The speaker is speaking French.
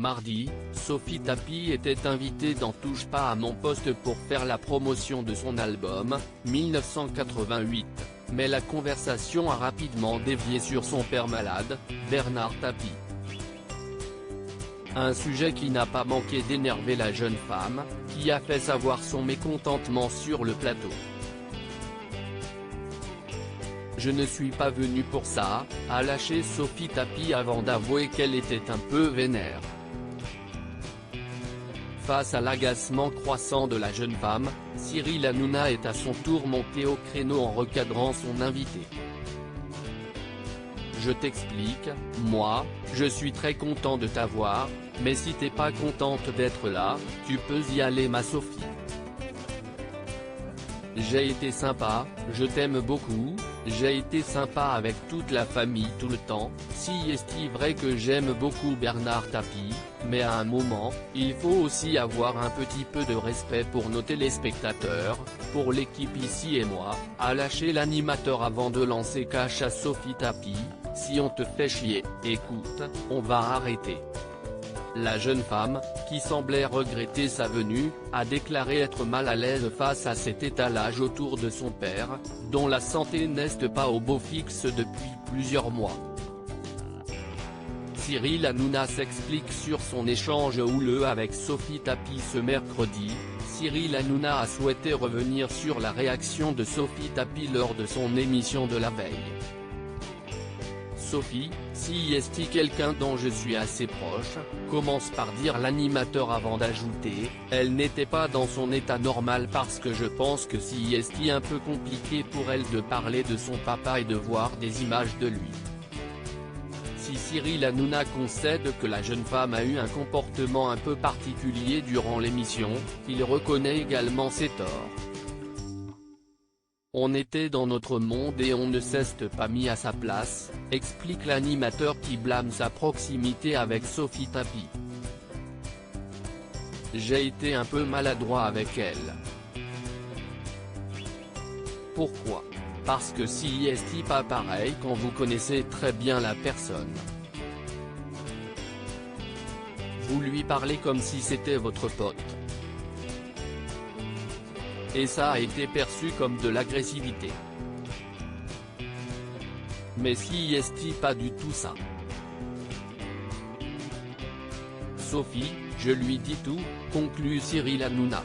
Mardi, Sophie Tapie était invitée dans Touche pas à mon poste pour faire la promotion de son album, 1988, mais la conversation a rapidement dévié sur son père malade, Bernard Tapie. Un sujet qui n'a pas manqué d'énerver la jeune femme, qui a fait savoir son mécontentement sur le plateau. Je ne suis pas venu pour ça, a lâché Sophie Tapie avant d'avouer qu'elle était un peu vénère. Face à l'agacement croissant de la jeune femme, Cyril Hanouna est à son tour monté au créneau en recadrant son invité. Je t'explique, moi, je suis très content de t'avoir, mais si t'es pas contente d'être là, tu peux y aller ma Sophie. J'ai été sympa, je t'aime beaucoup, j'ai été sympa avec toute la famille tout le temps, si est-il vrai que j'aime beaucoup Bernard Tapie, mais à un moment, il faut aussi avoir un petit peu de respect pour nos téléspectateurs, pour l'équipe ici et moi, a lâché l'animateur avant de lancer cash à Sophie Tapie, si on te fait chier, écoute, on va arrêter. La jeune femme, qui semblait regretter sa venue, a déclaré être mal à l'aise face à cet étalage autour de son père, dont la santé n'est pas au beau fixe depuis plusieurs mois. Cyril Hanouna s'explique sur son échange houleux avec Sophie Tapie ce mercredi. Cyril Hanouna a souhaité revenir sur la réaction de Sophie Tapie lors de son émission de la veille. Sophie, si est quelqu'un dont je suis assez proche, commence par dire l'animateur avant d'ajouter, elle n'était pas dans son état normal parce que je pense que si est un peu compliqué pour elle de parler de son papa et de voir des images de lui. Si Cyril Hanouna concède que la jeune femme a eu un comportement un peu particulier durant l'émission, il reconnaît également ses torts. On était dans notre monde et on ne s'est pas mis à sa place, explique l'animateur qui blâme sa proximité avec Sophie Tapie. J'ai été un peu maladroit avec elle. Pourquoi? Parce que si est pas pareil quand vous connaissez très bien la personne. Vous lui parlez comme si c'était votre pote. Et ça a été perçu comme de l'agressivité. Mais si est pas du tout ça. Sophie, je lui dis tout, conclut Cyril Hanouna.